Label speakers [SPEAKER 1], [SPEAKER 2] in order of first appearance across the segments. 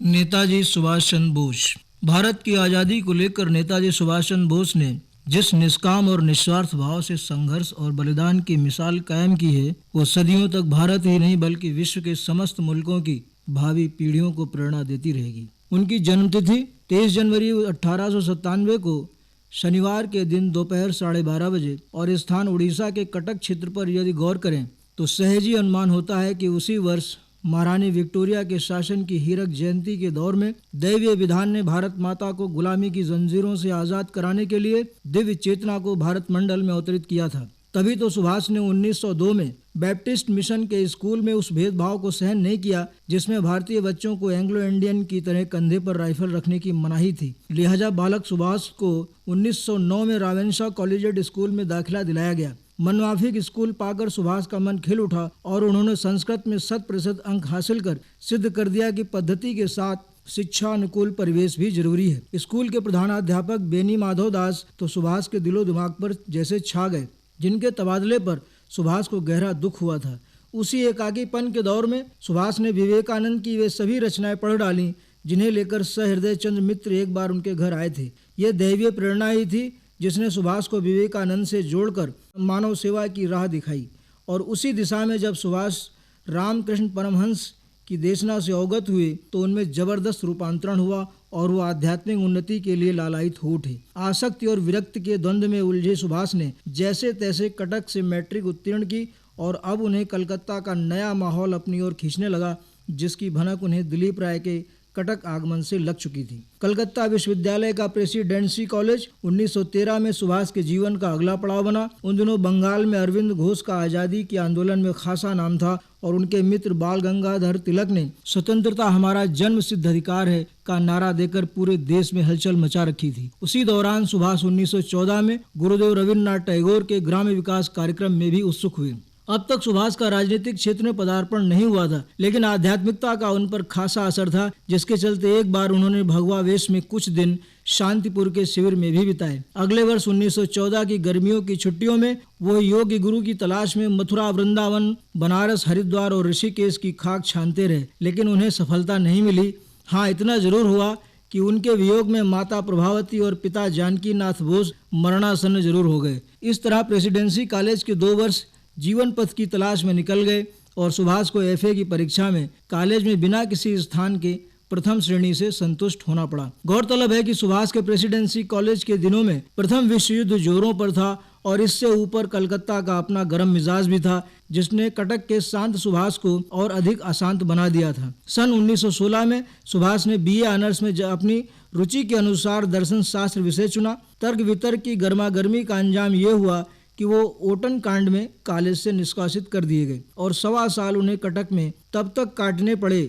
[SPEAKER 1] नेताजी सुभाष चंद्र बोस। भारत की आज़ादी को लेकर नेताजी सुभाष चंद्र बोस ने जिस निष्काम और निस्वार्थ भाव से संघर्ष और बलिदान की मिसाल कायम की है, वो सदियों तक भारत ही नहीं बल्कि विश्व के समस्त मुल्कों की भावी पीढ़ियों को प्रेरणा देती रहेगी। उनकी जन्मतिथि 23 जनवरी 1897 को शनिवार के दिन दोपहर 12:30 बजे और स्थान उड़ीसा के कटक क्षेत्र पर यदि गौर करें तो सहज ही अनुमान होता है कि उसी वर्ष महारानी विक्टोरिया के शासन की हीरक जयंती के दौर में दैवीय विधान ने भारत माता को गुलामी की जंजीरों से आज़ाद कराने के लिए दिव्य चेतना को भारत मंडल में अवतरित किया था। तभी तो सुभाष ने 1902 में बैप्टिस्ट मिशन के स्कूल में उस भेदभाव को सहन नहीं किया जिसमें भारतीय बच्चों को एंग्लो इंडियन की तरह कंधे पर राइफल रखने की मनाही थी। लिहाजा बालक सुभाष को 1909 में रावेंसा कॉलेजिएट स्कूल में दाखिला दिलाया गया। मनमाफिक स्कूल पाकर सुभाष का मन खिल उठा और उन्होंने संस्कृत में 100% अंक हासिल कर सिद्ध कर दिया कि पद्धति के साथ शिक्षा अनुकूल परिवेश भी जरूरी है। स्कूल के प्रधानाध्यापक बेनी माधव दास तो सुभाष के दिलो दिमाग पर जैसे छा गए, जिनके तबादले पर सुभाष को गहरा दुख हुआ था। उसी एकाकीपन के दौर में सुभाष ने विवेकानंद की वे सभी रचनाएं पढ़ डाली जिन्हें लेकर सहृदय चंद्र मित्र एक बार उनके घर आए थे। यह दैवीय प्रेरणा ही थी जिसने सुभाष को विवेकानंद से जोड़कर मानव सेवा की राह दिखाई। और उसी दिशा में जब सुभाष रामकृष्ण परमहंस की देशना से अवगत हुए तो उनमें जबरदस्त रूपांतरण हुआ और वो आध्यात्मिक उन्नति के लिए लालायित हो उठे। आसक्ति और विरक्ति के द्वंद्व में उलझे सुभाष ने जैसे तैसे कटक से मैट्रिक उत्तीर्ण की और अब उन्हें कलकत्ता का नया माहौल अपनी ओर खींचने लगा, जिसकी भनक उन्हें दिलीप राय के कटक आगमन से लग चुकी थी। कलकत्ता विश्वविद्यालय का प्रेसिडेंसी कॉलेज 1913 में सुभाष के जीवन का अगला पड़ाव बना। उन दिनों बंगाल में अरविंद घोष का आज़ादी के आंदोलन में खासा नाम था और उनके मित्र बाल गंगाधर तिलक ने स्वतंत्रता हमारा जन्म सिद्ध अधिकार है का नारा देकर पूरे देश में हलचल मचा रखी थी। उसी दौरान सुभाष 1914 में गुरुदेव रविन्द्रनाथ टैगोर के ग्राम्य विकास कार्यक्रम में भी उत्सुक हुए। अब तक सुभाष का राजनीतिक क्षेत्र में पदार्पण नहीं हुआ था, लेकिन आध्यात्मिकता का उन पर खासा असर था, जिसके चलते एक बार उन्होंने भगवा वेश में कुछ दिन शांतिपुर के शिविर में भी बिताए। अगले वर्ष 1914 की गर्मियों की छुट्टियों में वो योगी गुरु की तलाश में मथुरा, वृंदावन, बनारस, हरिद्वार और ऋषिकेश की खाक छानते रहे, लेकिन उन्हें सफलता नहीं मिली। हाँ, इतना जरूर हुआ कि उनके वियोग में माता प्रभावती और पिता जानकी नाथ बोस मरणासन्न जरूर हो गए। इस तरह प्रेसिडेंसी कॉलेज के 2 वर्ष जीवन पथ की तलाश में निकल गए और सुभाष को एफए की परीक्षा में कॉलेज में बिना किसी स्थान के प्रथम श्रेणी से संतुष्ट होना पड़ा। गौरतलब है कि सुभाष के प्रेसिडेंसी कॉलेज के दिनों में प्रथम विश्व युद्ध जोरों पर था और इससे ऊपर कलकत्ता का अपना गर्म मिजाज भी था, जिसने कटक के शांत सुभाष को और अधिक अशांत बना दिया था। सन 1916 में सुभाष ने बीए ऑनर्स में अपनी रुचि के अनुसार दर्शन शास्त्र विषय चुना। तर्क वितर्क की गर्मागर्मी का अंजाम ये हुआ कि वो ओटन कांड में कॉलेज से निष्कासित कर दिए गए और 1.25 साल उन्हें कटक में तब तक काटने पड़े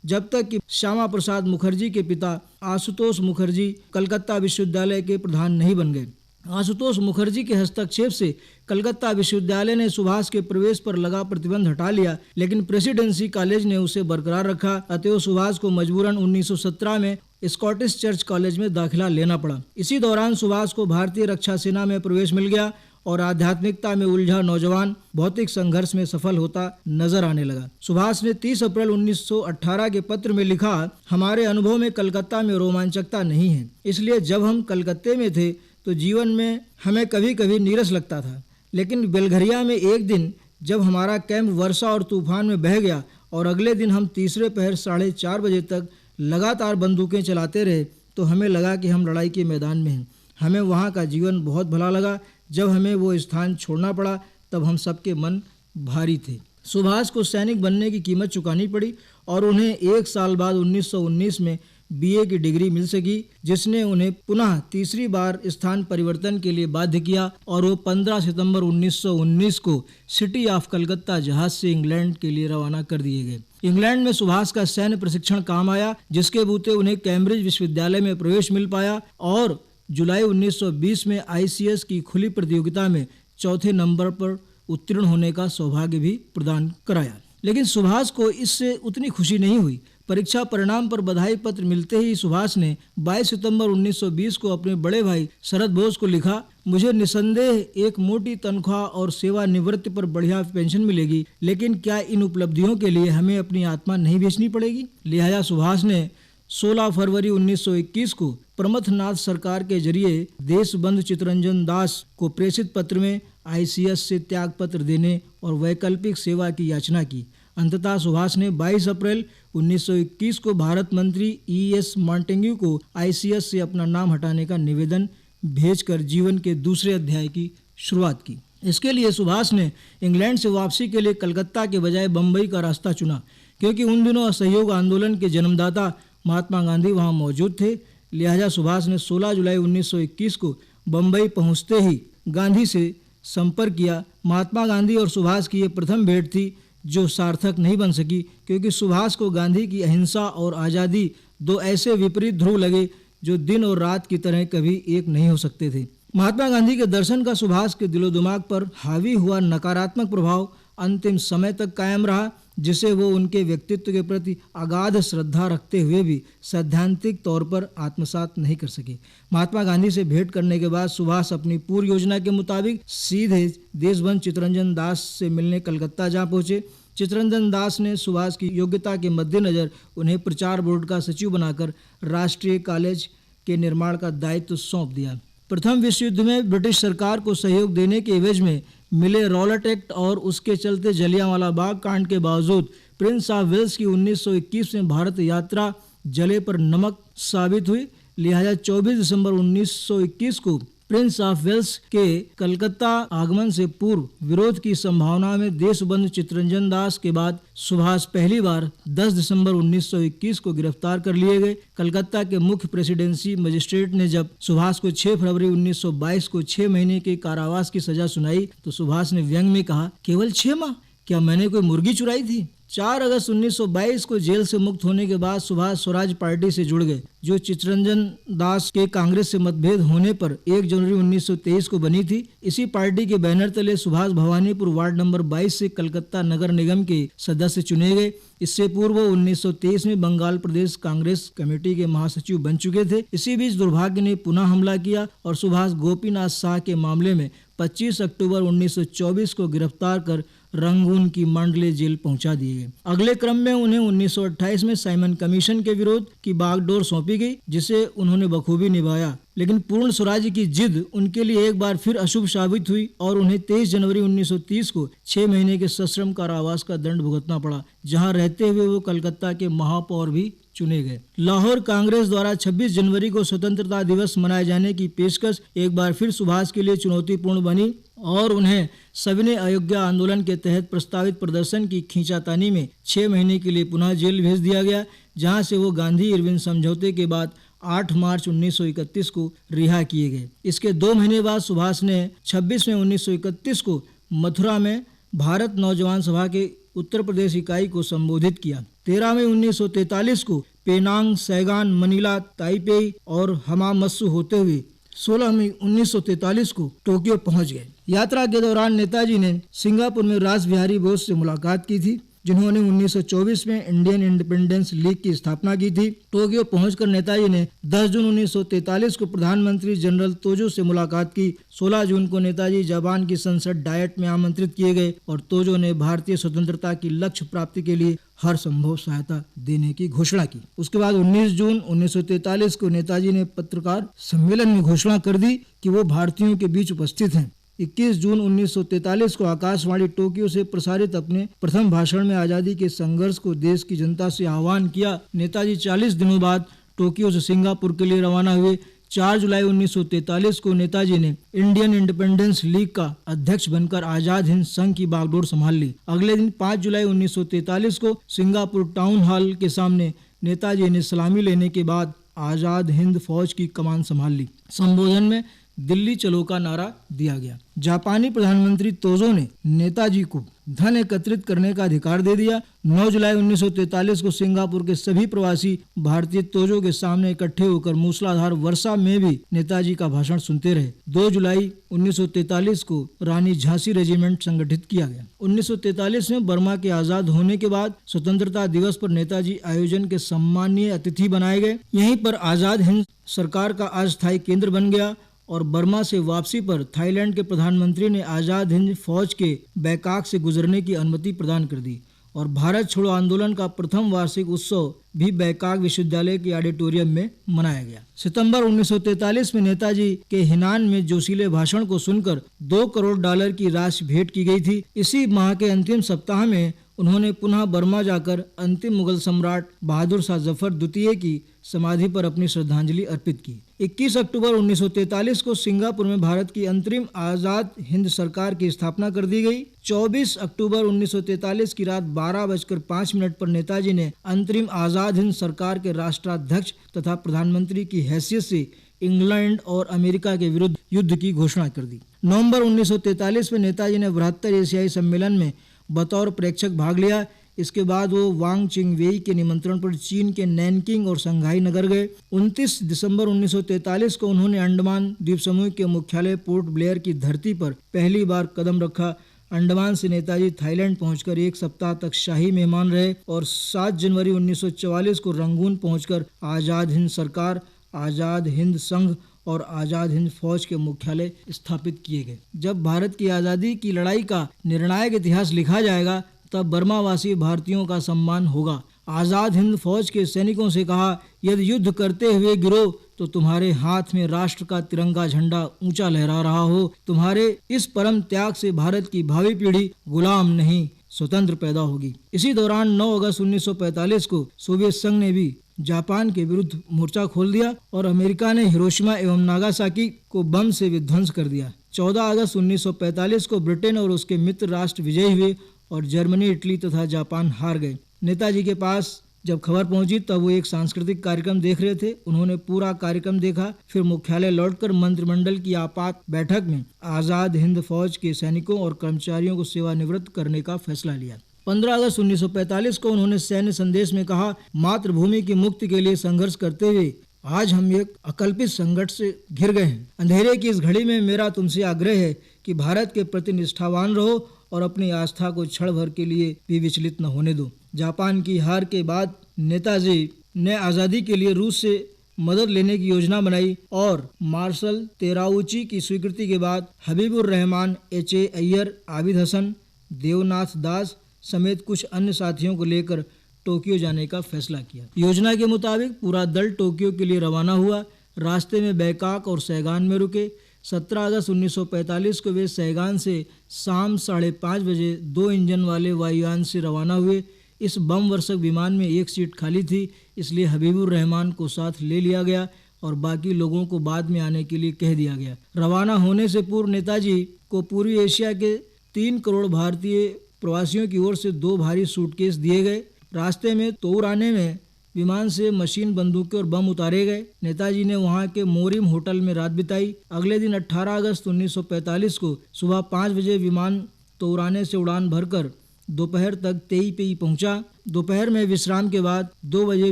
[SPEAKER 1] जब तक कि श्यामा प्रसाद मुखर्जी के पिता आशुतोष मुखर्जी कलकत्ता विश्वविद्यालय के प्रधान नहीं बन गए। आशुतोष मुखर्जी के हस्तक्षेप से कलकत्ता विश्वविद्यालय ने सुभाष के प्रवेश पर लगा प्रतिबंध हटा लिया, लेकिन प्रेसिडेंसी कॉलेज ने उसे बरकरार रखा। अतएव सुभाष को मजबूरन 1917 में स्कॉटिश चर्च कॉलेज में दाखिला लेना पड़ा। इसी दौरान सुभाष को भारतीय रक्षा सेना में प्रवेश मिल गया और आध्यात्मिकता में उलझा नौजवान भौतिक संघर्ष में सफल होता नजर आने लगा। सुभाष ने 30 अप्रैल 1918 के पत्र में लिखा, हमारे अनुभव में कलकत्ता में रोमांचकता नहीं है, इसलिए जब हम कलकत्ते में थे तो जीवन में हमें कभी कभी नीरस लगता था, लेकिन बेलघरिया में एक दिन जब हमारा कैंप वर्षा और तूफान में बह गया और अगले दिन हम तीसरे पहर 4:30 बजे तक लगातार बंदूकें चलाते रहे तो हमें लगा कि हम लड़ाई के मैदान में हैं। हमें वहाँ का जीवन बहुत भला लगा। जब हमें वो स्थान छोड़ना पड़ा तब हम सबके मन भारी थे। सुभाष को सैनिक बनने की कीमत चुकानी पड़ी और उन्हें 1 साल बाद 1919 में बीए की डिग्री मिल सकी, जिसने उन्हें पुनः तीसरी बार स्थान परिवर्तन के लिए बाध्य किया और वो 15 सितंबर 1919 को सिटी ऑफ कलकत्ता जहाज से इंग्लैंड के लिए रवाना कर दिए गए। इंग्लैंड में सुभाष का सैन्य प्रशिक्षण काम आया, जिसके बूते उन्हें कैम्ब्रिज विश्वविद्यालय में प्रवेश मिल पाया और जुलाई 1920 में आईसीएस की खुली प्रतियोगिता में 4थे नंबर पर उत्तीर्ण होने का सौभाग्य भी प्रदान कराया। लेकिन सुभाष को इससे उतनी खुशी नहीं हुई। परीक्षा परिणाम पर बधाई पत्र मिलते ही सुभाष ने 22 सितंबर 1920 को अपने बड़े भाई शरद बोस को लिखा, मुझे निसंदेह एक मोटी तनख्वाह और सेवानिवृत्ति पर बढ़िया पेंशन मिलेगी, लेकिन क्या इन उपलब्धियों के लिए हमें अपनी आत्मा नहीं बेचनी पड़ेगी? लिहाजा सुभाष ने 16 फरवरी 1921 को प्रमथनाथ सरकार के जरिए देशबंधु चित्तरंजन दास को प्रेषित पत्र में आईसीएस से त्याग पत्र देने और वैकल्पिक सेवा की याचना की। अंततः सुभाष ने 22 अप्रैल 1921 को भारत मंत्री E.S. मॉन्टेग्यू को आईसीएस से अपना नाम हटाने का निवेदन भेजकर जीवन के दूसरे अध्याय की शुरुआत की। इसके लिए सुभाष ने इंग्लैंड से वापसी के लिए कलकत्ता के बजाय बम्बई का रास्ता चुना, क्योंकि उन दिनों असहयोग आंदोलन के जन्मदाता महात्मा गांधी वहां मौजूद थे। लिहाजा सुभाष ने 16 जुलाई 1921 को बम्बई पहुंचते ही गांधी से संपर्क किया। महात्मा गांधी और सुभाष की ये प्रथम भेंट थी जो सार्थक नहीं बन सकी, क्योंकि सुभाष को गांधी की अहिंसा और आज़ादी दो ऐसे विपरीत ध्रुव लगे जो दिन और रात की तरह कभी एक नहीं हो सकते थे। महात्मा गांधी के दर्शन का सुभाष के दिलो दिमाग पर हावी हुआ नकारात्मक प्रभाव अंतिम समय तक कायम रहा, जिसे वो उनके व्यक्तित्व के प्रति अगाध श्रद्धा रखते हुए भी सैद्धांतिक तौर पर आत्मसात नहीं कर सके। महात्मा गांधी से भेंट करने के बाद सुभाष अपनी पूर्व योजना के मुताबिक सीधे देशबंधु चित्तरंजन दास से मिलने कलकत्ता जा पहुंचे। चित्तरंजन दास ने सुभाष की योग्यता के मद्देनजर उन्हें प्रचार बोर्ड का सचिव बनाकर राष्ट्रीय कॉलेज के निर्माण का दायित्व सौंप दिया। प्रथम विश्व युद्ध में ब्रिटिश सरकार को सहयोग देने के एवज में मिले रॉलेट एक्ट और उसके चलते जलियांवाला बाग कांड के बावजूद प्रिंस ऑफ वेल्स की 1921 में भारत यात्रा जले पर नमक साबित हुई। लिहाजा 24 दिसंबर 1921 को प्रिंस ऑफ वेल्स के कलकत्ता आगमन से पूर्व विरोध की संभावना में देशबंधु चित्तरंजन दास के बाद सुभाष पहली बार 10 दिसंबर 1921 को गिरफ्तार कर लिए गए। कलकत्ता के मुख्य प्रेसिडेंसी मजिस्ट्रेट ने जब सुभाष को 6 फरवरी 1922 को 6 महीने के कारावास की सजा सुनाई तो सुभाष ने व्यंग में कहा, केवल 6 माह? क्या मैंने कोई मुर्गी चुराई थी? 4 अगस्त 1922 को जेल से मुक्त होने के बाद सुभाष स्वराज पार्टी से जुड़ गए, जो चित्तरंजन दास के कांग्रेस से मतभेद होने पर 1 जनवरी 1923 को बनी थी। इसी पार्टी के बैनर तले सुभाष भवानीपुर वार्ड नंबर 22 से कलकत्ता नगर निगम के सदस्य चुने गए। इससे पूर्व 1923 में बंगाल प्रदेश कांग्रेस कमेटी के महासचिव बन चुके थे। इसी बीच दुर्भाग्य ने पुनः हमला किया और सुभाष गोपीनाथ शाह के मामले में 25 अक्टूबर 1924 को गिरफ्तार कर रंगून की मांडले जेल पहुंचा दिए गए। अगले क्रम में उन्हें 1928 में साइमन कमीशन के विरोध की बागडोर सौंपी गई, जिसे उन्होंने बखूबी निभाया। लेकिन पूर्ण स्वराज की जिद उनके लिए एक बार फिर अशुभ साबित हुई और उन्हें 23 जनवरी 1930 को 6 महीने के सश्रम कारावास का दंड भुगतना पड़ा, जहां रहते हुए वो कलकत्ता के महापौर भी चुने गए। लाहौर कांग्रेस द्वारा 26 जनवरी को स्वतंत्रता दिवस मनाए जाने की पेशकश एक बार फिर सुभाष के लिए चुनौतीपूर्ण बनी और उन्हें सविनय अयोग्य आंदोलन के तहत प्रस्तावित प्रदर्शन की खींचातानी में 6 महीने के लिए पुनः जेल भेज दिया गया, जहां से वो गांधी इरविन समझौते के बाद 8 मार्च 1931 को रिहा किए गए। इसके 2 महीने बाद सुभाष ने 26 मई 1931 को मथुरा में भारत नौजवान सभा के उत्तर प्रदेश इकाई को संबोधित किया। 13 मई 1943 को पेनांग, सैगान, मनीला, ताइपेई और हमामत्सु होते हुए 16 मई 1943 को टोक्यो पहुंच गए। यात्रा के दौरान नेताजी ने सिंगापुर में रास बिहारी बोस से मुलाकात की थी, जिन्होंने 1924 में इंडियन इंडिपेंडेंस लीग की स्थापना की थी। टोक्यो पहुंचकर नेताजी ने 10 जून 1943 को प्रधानमंत्री जनरल तोजो से मुलाकात की। 16 जून को नेताजी जापान की संसद डायट में आमंत्रित किए गए और तोजो ने भारतीय स्वतंत्रता की लक्ष्य प्राप्ति के लिए हर संभव सहायता देने की घोषणा की। उसके बाद 19 जून 1943 को नेताजी ने पत्रकार सम्मेलन में घोषणा कर दी कि वो भारतीयों के बीच उपस्थित हैं। 21 जून 1943 को आकाशवाणी टोक्यो से प्रसारित अपने प्रथम भाषण में आज़ादी के संघर्ष को देश की जनता से आह्वान किया। नेताजी 40 दिनों बाद टोक्यो से सिंगापुर के लिए रवाना हुए। 4 जुलाई 1943 को नेताजी ने इंडियन इंडिपेंडेंस लीग का अध्यक्ष बनकर आजाद हिंद संघ की बागडोर संभाल ली। अगले दिन 5 जुलाई 1943 को सिंगापुर टाउन हॉल के सामने नेताजी ने सलामी लेने के बाद आजाद हिंद फौज की कमान संभाल ली। संबोधन में दिल्ली चलो का नारा दिया गया। जापानी प्रधानमंत्री तोजो ने नेताजी को धन एकत्रित करने का अधिकार दे दिया। 9 जुलाई 1943 को सिंगापुर के सभी प्रवासी भारतीय तोजो के सामने इकट्ठे होकर मूसलाधार वर्षा में भी नेताजी का भाषण सुनते रहे। 2 जुलाई 1943 को रानी झांसी रेजिमेंट संगठित किया गया। 1943 में बर्मा के आजाद होने के बाद स्वतंत्रता दिवस पर नेताजी आयोजन के सम्मानीय अतिथि बनाए गए। यहीं पर आजाद हिंद सरकार का अस्थायी केंद्र बन गया और बर्मा से वापसी पर थाईलैंड के प्रधानमंत्री ने आजाद हिंद फौज के बैकाक से गुजरने की अनुमति प्रदान कर दी। और भारत छोड़ो आंदोलन का प्रथम वार्षिक उत्सव भी बैकाक विश्वविद्यालय के ऑडिटोरियम में मनाया गया। सितंबर 1943 में नेताजी के हिनान में जोशीले भाषण को सुनकर $2 करोड़ की राशि भेंट की गई थी। इसी माह के अंतिम सप्ताह में उन्होंने पुनः बर्मा जाकर अंतिम मुगल सम्राट बहादुर शाह जफर द्वितीय की समाधि पर अपनी श्रद्धांजलि अर्पित की। 21 अक्टूबर 1943 को सिंगापुर में भारत की अंतरिम आजाद हिंद सरकार की स्थापना कर दी गई। 24 अक्टूबर 1943 की रात 12:05 पर नेताजी ने अंतरिम आजाद हिंद सरकार के राष्ट्राध्यक्ष तथा प्रधानमंत्री की हैसियत से इंग्लैंड और अमेरिका के विरुद्ध युद्ध की घोषणा कर दी। नवंबर 1943 में नेताजी ने बृहत्तर एशियाई सम्मेलन में बतौर प्रेक्षक भाग लिया। इसके बाद वो वांग चिंगवेई के निमंत्रण पर चीन के नैनकिंग और संघाई नगर गए। 29 दिसंबर 1943 को उन्होंने अंडमान द्वीप समूह के मुख्यालय पोर्ट ब्लेयर की धरती पर पहली बार कदम रखा। अंडमान से नेताजी थाईलैंड पहुंचकर 1 सप्ताह तक शाही मेहमान रहे और 7 जनवरी 1944 को रंगून पहुंचकर आज़ाद हिंद सरकार, आज़ाद हिंद संघ और आज़ाद हिंद फौज के मुख्यालय स्थापित किए गए। जब भारत की आज़ादी की लड़ाई का निर्णायक इतिहास लिखा जाएगा तब बर्मावासी भारतीयों का सम्मान होगा। आज़ाद हिंद फौज के सैनिकों से कहा, यदि युद्ध करते हुए गिरो तो तुम्हारे हाथ में राष्ट्र का तिरंगा झंडा ऊंचा लहरा रहा हो। तुम्हारे इस परम त्याग से भारत की भावी पीढ़ी गुलाम नहीं स्वतंत्र पैदा होगी। इसी दौरान 9 अगस्त 1945 को सोवियत संघ ने भी जापान के विरुद्ध मोर्चा खोल दिया और अमेरिका ने हिरोशिमा एवं नागासाकी को बम से विध्वंस कर दिया। 14 अगस्त 1945 को ब्रिटेन और उसके मित्र राष्ट्र विजयी हुए और जर्मनी, इटली तथा जापान हार गए। नेताजी के पास जब खबर पहुंची तब वो एक सांस्कृतिक कार्यक्रम देख रहे थे। उन्होंने पूरा कार्यक्रम देखा, फिर मुख्यालय लौटकर मंत्रिमंडल की आपात बैठक में आज़ाद हिंद फौज के सैनिकों और कर्मचारियों को सेवानिवृत्त करने का फैसला लिया। 15 अगस्त 1945 को उन्होंने सैन्य संदेश में कहा, मातृभूमि की मुक्ति के लिए संघर्ष करते हुए आज हम एक अकल्पित संकट से घिर गए हैं। अंधेरे की इस घड़ी में मेरा तुमसे आग्रह है कि भारत के प्रति निष्ठावान रहो और अपनी आस्था को क्षण भर के लिए भी विचलित न होने दो। जापान की हार के बाद नेताजी ने आज़ादी के लिए रूस से मदद लेने की योजना बनाई और मार्शल तेराउची की स्वीकृति के बाद हबीबुर रहमान, H.A. अय्यर, आबिद हसन, देवनाथ दास समेत कुछ अन्य साथियों को लेकर टोक्यो जाने का फैसला किया। योजना के मुताबिक पूरा दल टोक्यो के लिए रवाना हुआ। रास्ते में बैकाक और सैगान में रुके। 17 अगस्त 1945 को वे सैगान से शाम 5:30 बजे 2 इंजन वाले वायुयान से रवाना हुए। इस बम वर्षक विमान में 1 सीट खाली थी, इसलिए हबीबुर रहमान को साथ ले लिया गया और बाकी लोगों को बाद में आने के लिए कह दिया गया। रवाना होने से पूर्व नेताजी को पूर्वी एशिया के 3 करोड़ भारतीय प्रवासियों की ओर से 2 भारी सूटकेस दिए गए। रास्ते में तोराने में विमान से मशीन बंदूकें और बम उतारे गए। नेताजी ने वहां के मोरिम होटल में रात बिताई। अगले दिन 18 अगस्त 1945 को सुबह 5 बजे विमान तोराने से उड़ान भरकर दोपहर तक तेईपेई पहुंचा। दोपहर में विश्राम के बाद 2 बजे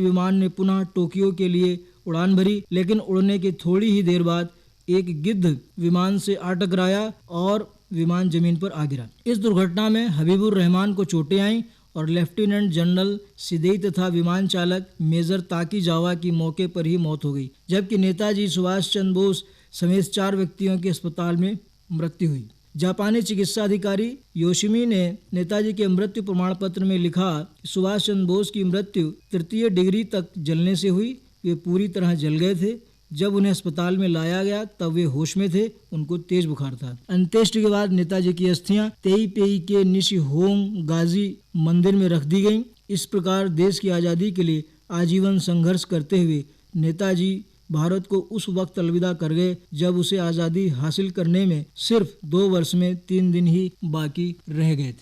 [SPEAKER 1] विमान ने पुनः टोक्यो के लिए उड़ान भरी, लेकिन उड़ने की थोड़ी ही देर बाद एक गिद्ध विमान से आ टकराया और विमान जमीन पर आ गिरा। इस दुर्घटना में हबीबुर रहमान को चोटें आईं और लेफ्टिनेंट जनरल सिदेई तथा विमान चालक मेजर ताकी जावा की मौके पर ही मौत हो गई, जबकि नेताजी सुभाष चंद्र बोस समेत 4 व्यक्तियों की अस्पताल में मृत्यु हुई। जापानी चिकित्सा अधिकारी योशिमी ने नेताजी के मृत्यु प्रमाण पत्र में लिखा, सुभाष चंद्र बोस की मृत्यु 3 डिग्री तक जलने से हुई। वे पूरी तरह जल गए थे। जब उन्हें अस्पताल में लाया गया तब वे होश में थे। उनको तेज बुखार था। अंत्येष्टि के बाद नेताजी की अस्थियां तेईपेई के निशिहोंग गाजी मंदिर में रख दी गईं। इस प्रकार देश की आज़ादी के लिए आजीवन संघर्ष करते हुए नेताजी भारत को उस वक्त अलविदा कर गए जब उसे आज़ादी हासिल करने में सिर्फ 2 वर्ष में 3 दिन ही बाकी रह गए थे।